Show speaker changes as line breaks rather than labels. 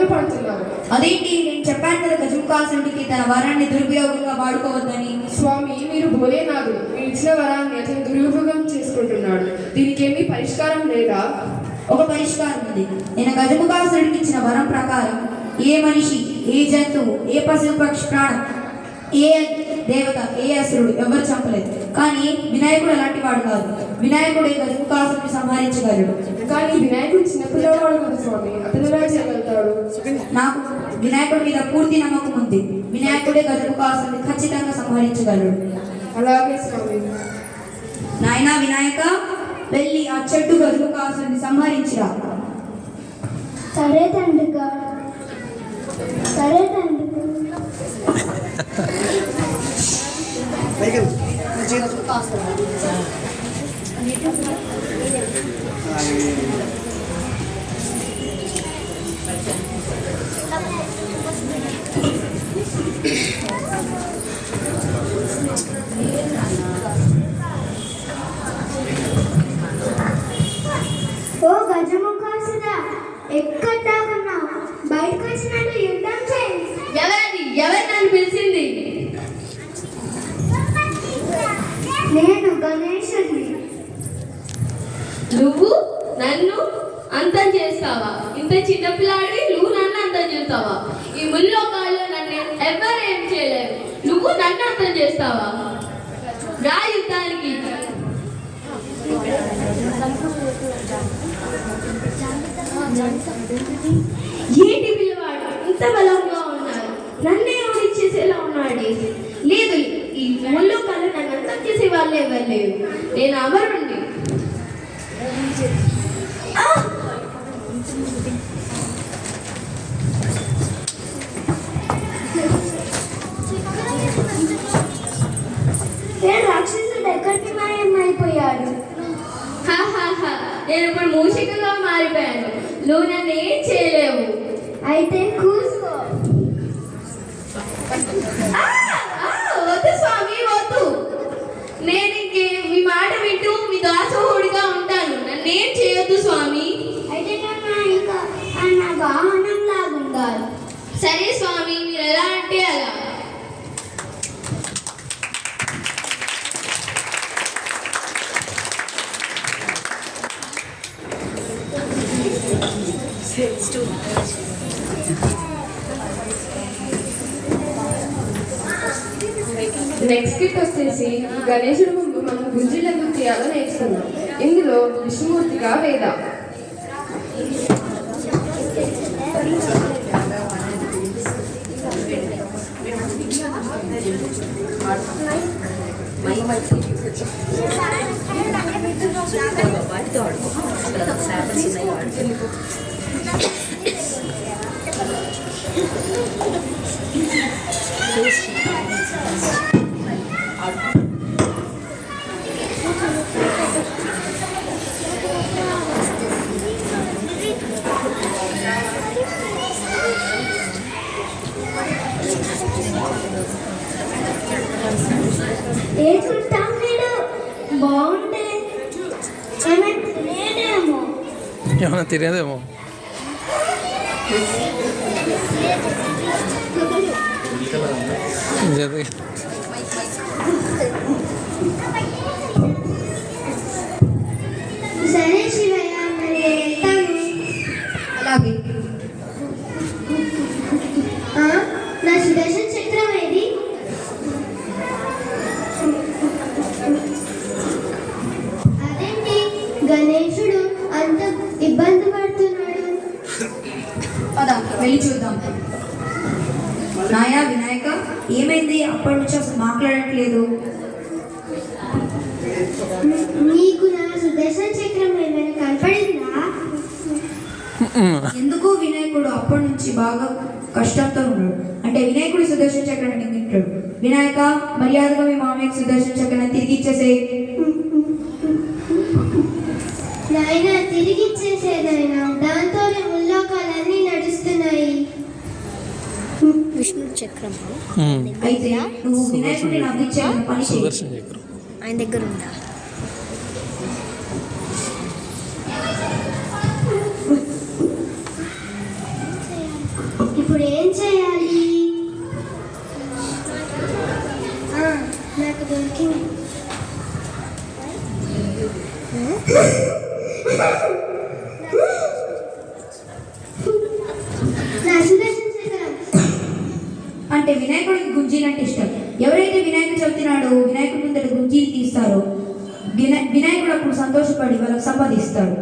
ఇబ్బందులు పడుతున్నారు.
అదేంటి, నేను చెప్పాను కదా గజముఖాసురుడికి తన వరాన్ని దుర్వినియోగంగా వాడుకోవద్దని.
స్వామి, మీరు భోలేనాథుడు. మీరు ఇచ్చిన వరాన్ని అతను దుర్వినియోగం చేసుకుంటున్నాడు. దీనికి ఏమీ పరిష్కారం లేదా?
ఒక పరిష్కారం ఉంది. నేను గజముఖాసురుడికి ఇచ్చిన వరం ప్రకారం ఏ మనిషి, ఏ జంతువు, ఏ పశువు, పక్షి, ప్రాణం, ఏ దేవత, ఏ అసురుడు ఎవరు చంపలేదు. కానీ వినాయకుడు అలాంటి వాడు కాదు. వినాయకుడే గజముఖాసురుడిని సంహరించగలడు.
కానీ వినాయకుడు చిన్నపిల్లవాడు కదా స్వామి, అతను ఎలా చేయగలుగుతాడు?
నాకు వినాయకుడి మీద పూర్తి నమ్మకం ఉంది. వినాయకుడే గజముఖాసురుడిని ఖచ్చితంగా సంహరించగలడు.
అలాగే స్వామి.
నాయనా వినాయక, వెళ్ళి ఆ చెట్టు గజముఖాసురుడిని సంహరించిరా.
సరే తండ్రి గారు, సరే తండ్రి. ఓ గజముఖాసురా, ఎక్కడ దాగున్నావు? బయటకు వచ్చినట్టు యుద్ధం చేయి.
ఎవరు నన్ను పిలిచింది?
నేను గణేశుడిని.
నువ్వు నన్ను అంతం చేస్తావా? ఇంత చిన్నపిల్లాడి నువ్వు నన్ను అంతం చేస్తావా? ఈ ముల్లోకాల్లో నన్ను ఎవరు ఏం చేయలేరు. నువ్వు నన్ను అంతం చేస్తావా? రా యుద్ధానికి. ఏంటి పిల్లవాడు ఇంత బలంగా ఉన్నారు? నన్నే ఓడించేసేలా ఉన్నాడు. లేదు, ఈ ముల్లోకాల్లో నన్ను అంతం చేసే వాళ్ళే ఎవరు లేరు. నేను అమరుణ్ణి.
రాక్షసుడు ఎక్కడికి మాయమైపోయాడు?
నేను ఇప్పుడు మూషికగా మారిపోయాను. నువ్వు నన్ను ఏం చేయలేవు.
అయితే కూసుకో.
వద్దు స్వామి, వద్దు. నేను ఇంకే మీ మాట వింటూ మీ దాసోహుడిగా ఉంటాను. నన్నేం చేయొద్దు స్వామి.
అయితే నా వాహనం లాగుండాలి.
సరే స్వామి, మీరు ఎలా అంటే అలా.
నెక్స్ట్ కిట్ వచ్చేసి గణేశుడు ముందు మనం గుంజీలు ఎందుకు తీయాలో నేర్చుకున్నాం. ఇందులో విష్ణుమూర్తిగా వేద,
ఏ చుట్టాం వీడు బాగుంటే లేదేమో.
ఏమన్నా తెలియదేమో.
సరే శివయ్య, మరి వెళ్తాను.
అలాగే.
నా సుదర్శన చక్రం ఏది? అదేంటి గణేశుడు అంత ఇబ్బంది పడుతున్నాడు?
పద వెళ్ళి చూద్దాం. నాయా వినాయక, ఏమైంది? అప్పటి నుంచి అసలు మాట్లాడట్లేదు.
నీకు నా సుదర్శన చక్రం ఏమైనా కనపడిందా?
ఎందుకు వినాయకుడు అప్పటి నుంచి బాగా కష్టంతో ఉన్నాడు. అంటే వినాయకుడి సుదర్శన చక్రాన్ని తింటాడు. వినాయక, మర్యాదగా మీ మామయ్యకి సుదర్శన చక్రాన్ని తిరిగి ఇచ్చేసే.
నాయన, తిరిగి ఇచ్చేసేదైనా, దాంతోనే ముల్లోకాలన్నీ నడుస్తున్నాయి. విష్ణు చక్రం
అయితే నువ్వు వినాయకుడిని నవ్వించే పని చేయి.
సుదర్శన చక్రం
ఆయన దగ్గర ఉందా? నా సుదర్శన చక్రం.
అంటే వినాయకుడికి గుంజీలు అంటే ఇష్టం. ఎవరైతే వినాయక చవితి నాడు వినాయకుడి ముందర గుంజీలు తీస్తారో వినాయకుడు అప్పుడు సంతోషపడి వాళ్ళకి సంపాదిస్తాడు.